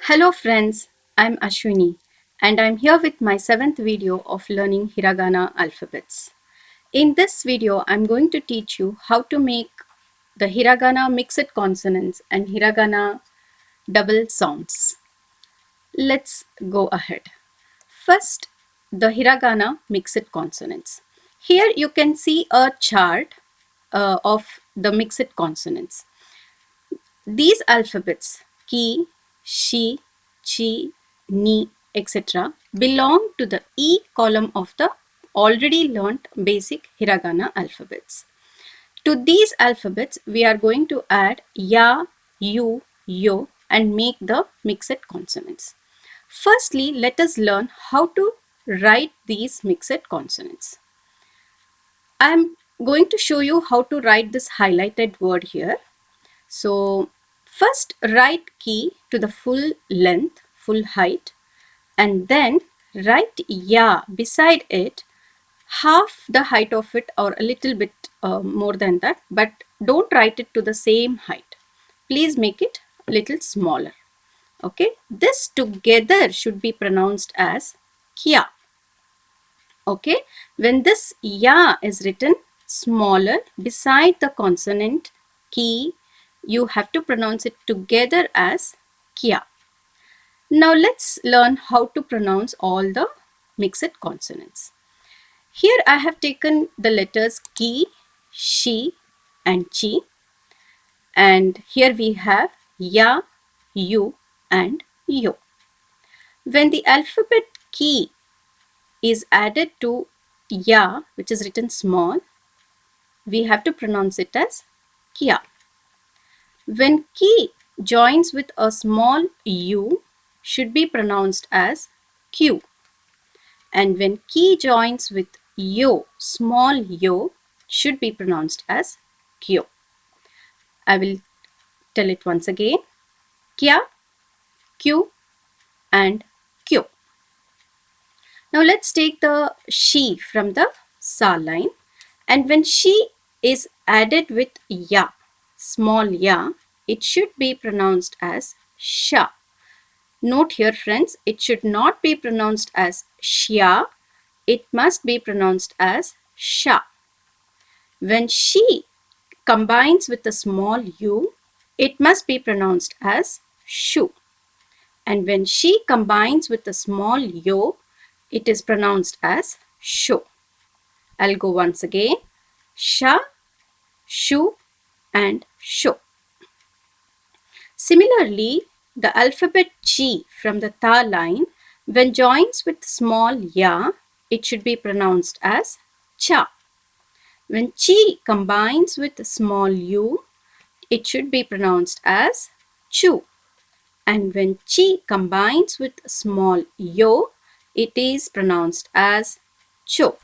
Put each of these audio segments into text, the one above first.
Hello friends, I'm Ashwini and I'm here with my 7th video of learning Hiragana alphabets. In this video, I'm going to teach you how to make the Hiragana mixed consonants and Hiragana double sounds. Let's go ahead. First, the Hiragana mixed consonants. Here you can see a chart of the mixed consonants. These alphabets, ki, shi, chi, ni, etc., belong to the E column of the already learnt basic Hiragana alphabets. To these alphabets, we are going to add ya, yu, yo and make the mixed consonants. Firstly, let us learn how to write these mixed consonants. I am going to show you how to write this highlighted word here. So first write ki to the full length, full height, and then write ya beside it, half the height of it or a little bit more than that, but don't write it to the same height. Please make it a little smaller. Okay, this together should be pronounced as kya. Okay, when this ya is written smaller beside the consonant ki, you have to pronounce it together as kya. Now let's learn how to pronounce all the mixed consonants. Here I have taken the letters ki, shi and chi, and here we have ya, yu and yo. When the alphabet ki is added to ya, which is written small, we have to pronounce it as kya. When ki joins with a small u, should be pronounced as q. And when ki joins with yo, small yo, should be pronounced as kyo. I will tell it once again. Kya, q and kyo. Now let's take the she from the sa line, and when she is added with ya, small ya, it should be pronounced as sha. Note here friends, it should not be pronounced as shya, it must be pronounced as sha. When she combines with a small u, it must be pronounced as shu. And when she combines with a small yo, it is pronounced as shu. I'll go once again. Sha, shu and shu. Similarly, the alphabet chi from the ta line, when joins with small ya, it should be pronounced as cha. When chi combines with small u, it should be pronounced as chu. And when chi combines with small yo, it is pronounced as cho.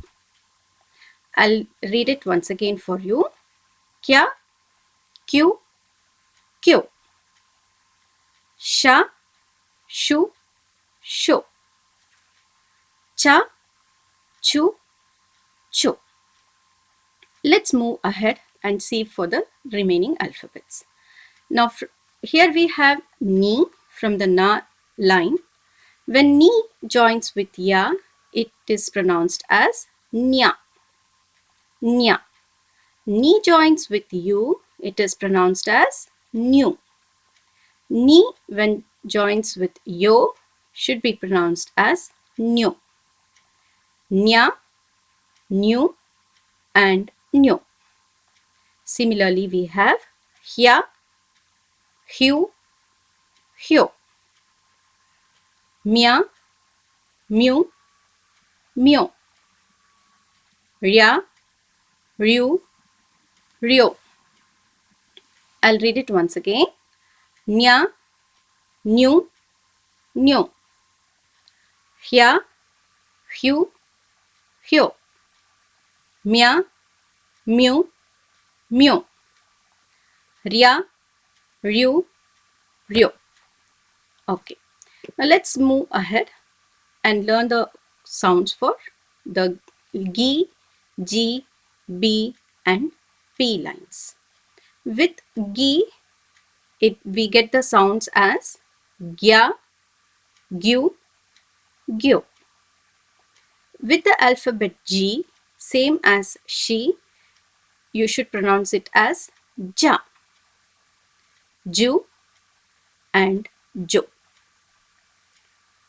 I'll read it once again for you. Kya, kyu, kyo. Sha, shu, sho. Cha, chu, cho. Let's move ahead and see for the remaining alphabets. Now here we have ni from the na line. When ni joins with ya, it is pronounced as nya. Nya. Ni joins with you, it is pronounced as new. Ni when joins with yo should be pronounced as new. Nya, new and new. Similarly, we have hya, hyu, hyo. Mya, myu, myo. Rya, ryu, ryo. I'll read it once again. Nya, new, new. Hya, hyu, hyo. Mya, myu, myo. Rya, ryu, ryo. Okay. Now let's move ahead and learn the sounds for the gi, ji, b and p lines. With gi, we get the sounds as gya, gyu, gyo. With the alphabet G, same as she, you should pronounce it as ja, ju and jo.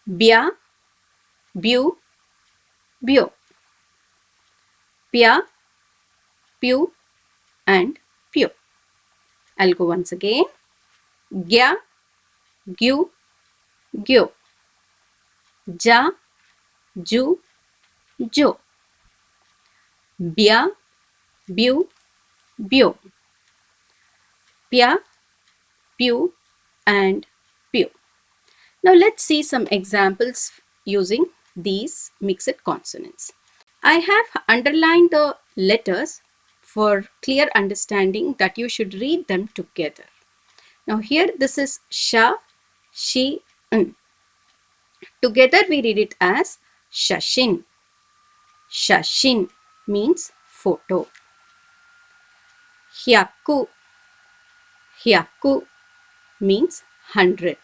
Bya, byu, byo. Pya, pyu and pyo. I'll go once again. Gya, gyu, gyo. Ja, ju, jo. Bya, byu, byo. Pya, pyu and pyo. Now let's see some examples using these mixed consonants. I have underlined the letters for clear understanding that you should read them together. Now here this is sha, she, n. Together we read it as shashin. Shashin means photo. Hyaku. Hyaku means 100.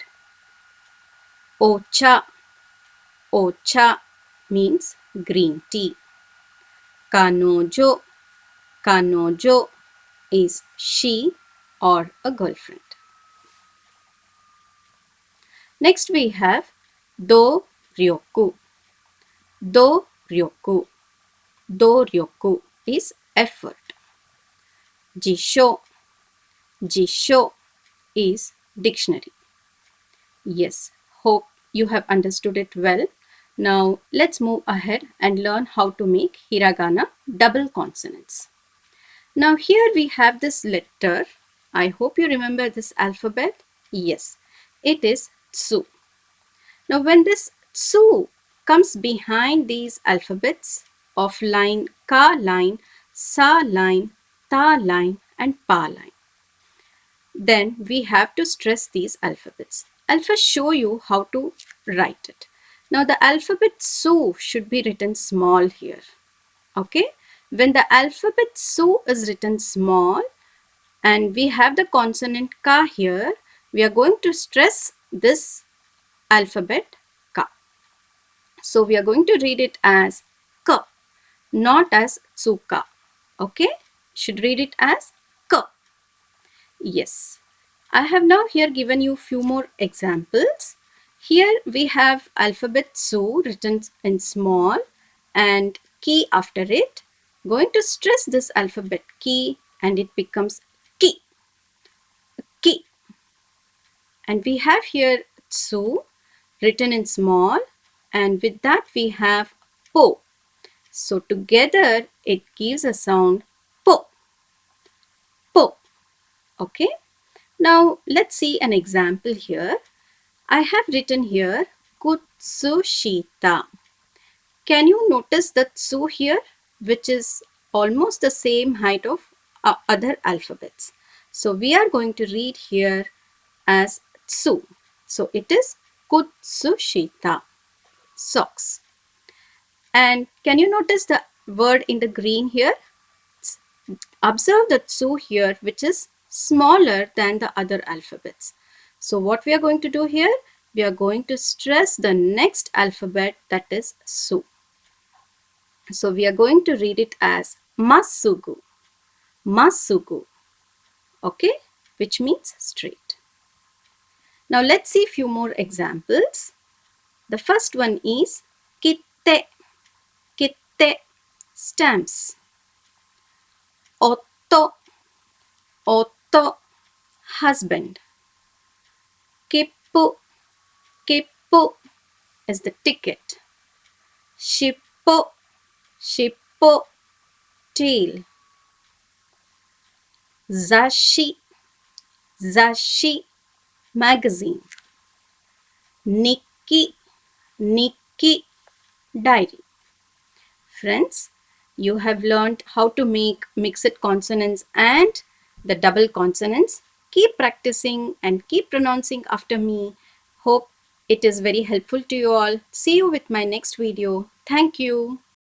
Ocha. Ocha means green tea. Kanojo. Kanojo is she or a girlfriend. Next we have do ryoku. Do ryoku. Do ryoku is effort. Jisho. Jisho is dictionary. Yes, hope you have understood it well. Now let's move ahead and learn how to make hiragana double consonants. Now here we have this letter. I hope you remember this alphabet. Yes, it is tsu. Now when this tsu comes behind these alphabets of line ka line, sa line, ta line and pa line, then we have to stress these alphabets. I'll first show you how to write it. Now the alphabet su should be written small here. Okay? When the alphabet su is written small and we have the consonant ka here, we are going to stress this alphabet ka. So we are going to read it as ka, not as tsuka. Okay? Should read it as ka. Yes. I have now here given you few more examples. Here we have alphabet su written in small and ki after it. Going to stress this alphabet ki and it becomes ki. Ki. And we have here tsu written in small and with that we have po. So together it gives a sound po. Po. Okay. Now let's see an example here. I have written here Kutsushita. Can you notice the tsu here, which is almost the same height of other alphabets? So we are going to read here as tsu. So it is Kutsushita, socks. And can you notice the word in the green here? Observe the tsu here, which is smaller than the other alphabets. So what we are going to do here? We are going to stress the next alphabet, that is su. So we are going to read it as masugu. Masugu. Okay? Which means straight. Now let's see few more examples. The first one is kitte. Kitte, stamps. Otto. Otto, husband. Kippu. Kippu is the ticket. Shippo. Shippo, tail. Zashi. Zashi, magazine. Nikki. Nikki, diary. Friends, you have learned how to make mixed consonants and the double consonants. Keep practicing and keep pronouncing after me. Hope it is very helpful to you all. See you with my next video. Thank you.